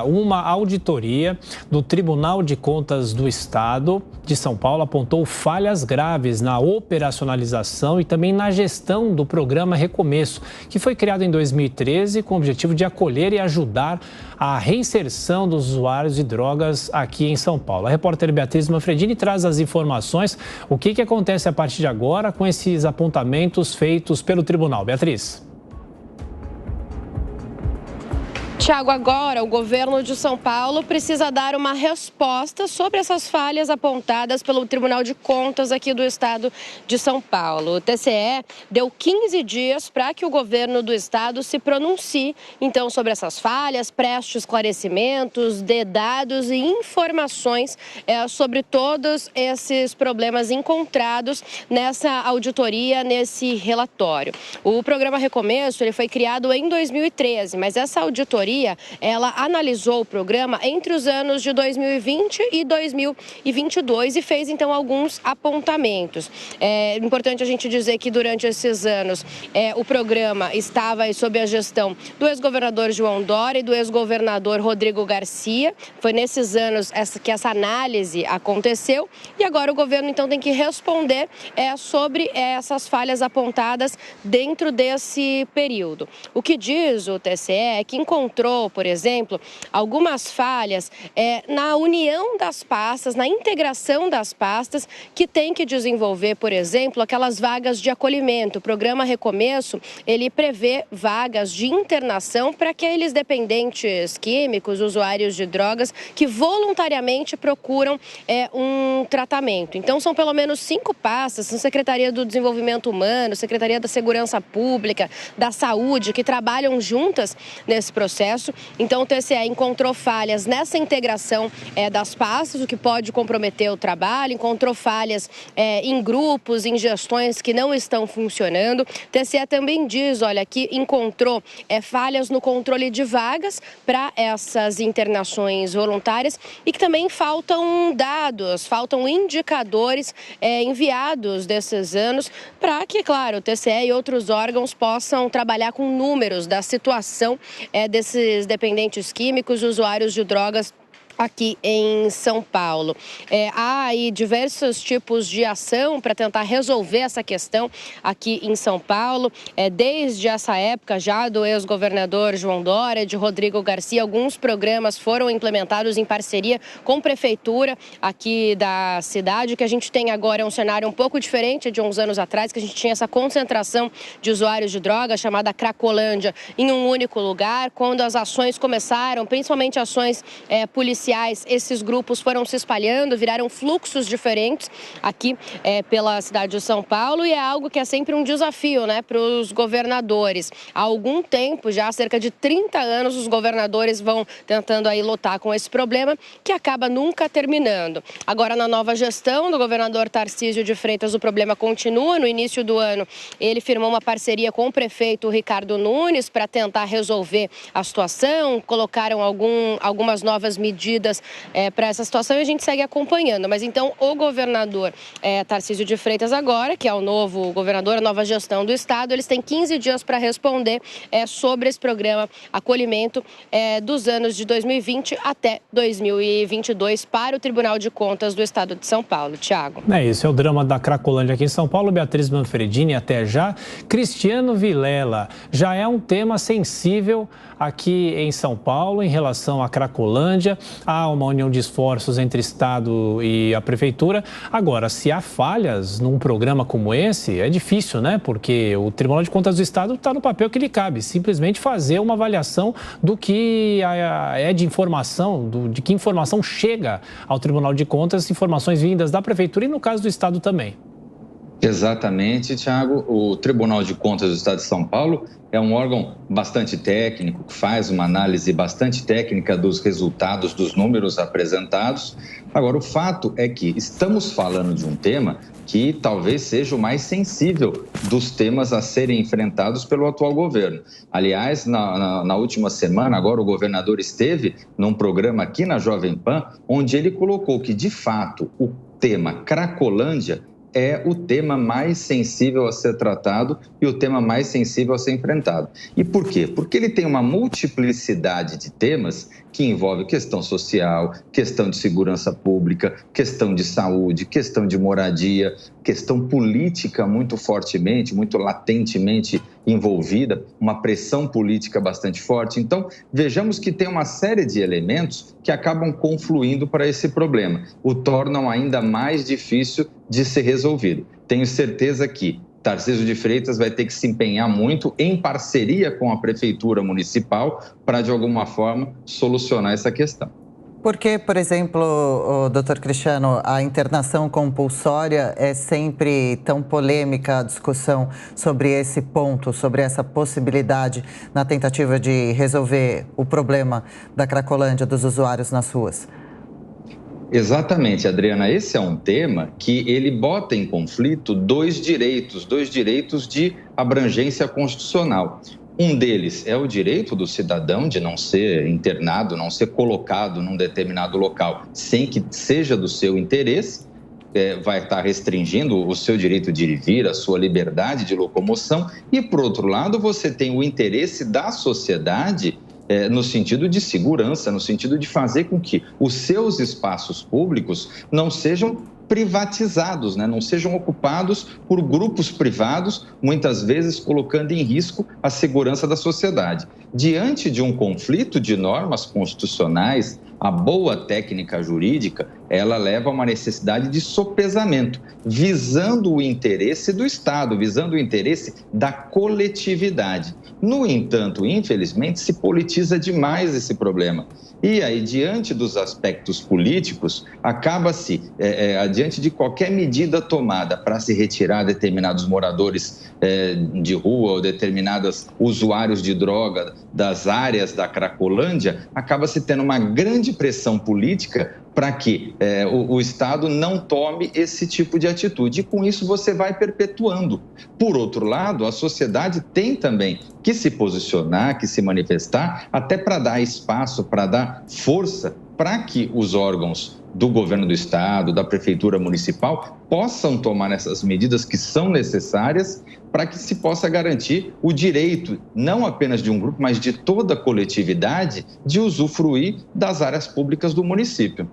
Uma auditoria do Tribunal de Contas do Estado de São Paulo apontou falhas graves na operacionalização e também na gestão do programa Recomeço, que foi criado em 2013 com o objetivo de acolher e ajudar a reinserção dos usuários de drogas aqui em São Paulo. A repórter Beatriz Manfredini traz as informações. O que acontece a partir de agora com esses apontamentos feitos pelo tribunal? Beatriz. Tiago, agora o governo de São Paulo precisa dar uma resposta sobre essas falhas apontadas pelo Tribunal de Contas aqui do Estado de São Paulo. O TCE deu 15 dias para que o governo do Estado se pronuncie, então, sobre essas falhas, preste esclarecimentos, dê dados e informações sobre todos esses problemas encontrados nessa auditoria, nesse relatório. O programa Recomeço ele foi criado em 2013, mas essa auditoria ela analisou o programa entre os anos de 2020 e 2022 e fez, então, alguns apontamentos. É importante a gente dizer que durante esses anos o programa estava sob a gestão do ex-governador João Dória e do ex-governador Rodrigo Garcia. Foi nesses anos que essa análise aconteceu e agora o governo, então, tem que responder sobre essas falhas apontadas dentro desse período. O que diz o TCE é que encontrou, por exemplo, algumas falhas na união das pastas, na integração das pastas, que tem que desenvolver, por exemplo, aquelas vagas de acolhimento. O programa Recomeço, ele prevê vagas de internação para aqueles dependentes químicos, usuários de drogas, que voluntariamente procuram um tratamento. Então, são pelo menos 5 pastas, são Secretaria do Desenvolvimento Humano, Secretaria da Segurança Pública, da Saúde, que trabalham juntas nesse processo. Então, o TCE encontrou falhas nessa integração das pastas, o que pode comprometer o trabalho, encontrou falhas em grupos, em gestões que não estão funcionando. O TCE também diz, olha, que encontrou falhas no controle de vagas para essas internações voluntárias e que também faltam dados, faltam indicadores enviados desses anos para que, claro, o TCE e outros órgãos possam trabalhar com números da situação desses dependentes químicos, usuários de drogas aqui em São Paulo. Há aí diversos tipos de ação para tentar resolver essa questão aqui em São Paulo. Desde essa época já do ex-governador João Dória, de Rodrigo Garcia, alguns programas foram implementados em parceria com a prefeitura aqui da cidade. O que a gente tem agora é um cenário um pouco diferente de uns anos atrás, que a gente tinha essa concentração de usuários de drogas, chamada Cracolândia, em um único lugar. Quando as ações começaram, principalmente ações policiais, esses grupos foram se espalhando, viraram fluxos diferentes aqui pela cidade de São Paulo e é algo que é sempre um desafio, né, para os governadores. Há algum tempo, já há cerca de 30 anos, os governadores vão tentando aí lutar com esse problema que acaba nunca terminando. Agora, na nova gestão do governador Tarcísio de Freitas, o problema continua. No início do ano, ele firmou uma parceria com o prefeito Ricardo Nunes para tentar resolver a situação, colocaram algumas novas medidas para essa situação e a gente segue acompanhando. Mas então o governador Tarcísio de Freitas agora, que é o novo governador, a nova gestão do estado, eles têm 15 dias para responder sobre esse programa acolhimento dos anos de 2020 até 2022 para o Tribunal de Contas do Estado de São Paulo. Tiago. Esse é o drama da Cracolândia aqui em São Paulo. Beatriz Manfredini, até já. Cristiano Vilela, já é um tema sensível aqui em São Paulo em relação à Cracolândia. Há uma união de esforços entre Estado e a Prefeitura. Agora, se há falhas num programa como esse, é difícil, né? Porque o Tribunal de Contas do Estado está no papel que lhe cabe, simplesmente fazer uma avaliação do que é de informação, de que informação chega ao Tribunal de Contas, informações vindas da Prefeitura e, no caso do Estado, também. Exatamente, Tiago. O Tribunal de Contas do Estado de São Paulo é um órgão bastante técnico, que faz uma análise bastante técnica dos resultados, dos números apresentados. Agora, o fato é que estamos falando de um tema que talvez seja o mais sensível dos temas a serem enfrentados pelo atual governo. Aliás, na última semana, agora o governador esteve num programa aqui na Jovem Pan, onde ele colocou que, de fato, o tema Cracolândia é o tema mais sensível a ser tratado e o tema mais sensível a ser enfrentado. E por quê? Porque ele tem uma multiplicidade de temas que envolve questão social, questão de segurança pública, questão de saúde, questão de moradia, questão política muito fortemente, muito latentemente envolvida, uma pressão política bastante forte. Então, vejamos que tem uma série de elementos que acabam confluindo para esse problema, o tornam ainda mais difícil de ser resolvido. Tenho certeza que Tarcísio de Freitas vai ter que se empenhar muito em parceria com a Prefeitura Municipal para, de alguma forma, solucionar essa questão. Por que, por exemplo, doutor Cristiano, a internação compulsória é sempre tão polêmica a discussão sobre esse ponto, sobre essa possibilidade na tentativa de resolver o problema da Cracolândia dos usuários nas ruas? Exatamente, Adriana. Esse é um tema que ele bota em conflito dois direitos de abrangência constitucional. Um deles é o direito do cidadão de não ser internado, não ser colocado num determinado local sem que seja do seu interesse, vai estar restringindo o seu direito de ir e vir, a sua liberdade de locomoção. E, por outro lado, você tem o interesse da sociedade no sentido de segurança, no sentido de fazer com que os seus espaços públicos não sejam privatizados, não sejam ocupados por grupos privados, muitas vezes colocando em risco a segurança da sociedade. Diante de um conflito de normas constitucionais, a boa técnica jurídica, ela leva a uma necessidade de sopesamento, visando o interesse do Estado, visando o interesse da coletividade. No entanto, infelizmente, se politiza demais esse problema. E aí, diante dos aspectos políticos, acaba-se, diante de qualquer medida tomada para se retirar determinados moradores de rua ou determinados usuários de droga das áreas da Cracolândia, acaba-se tendo uma grande pressão política para que o Estado não tome esse tipo de atitude. E com isso você vai perpetuando. Por outro lado, a sociedade tem também que se posicionar, que se manifestar, até para dar espaço, para dar força para que os órgãos do governo do Estado, da Prefeitura Municipal, possam tomar essas medidas que são necessárias para que se possa garantir o direito, não apenas de um grupo, mas de toda a coletividade, de usufruir das áreas públicas do município.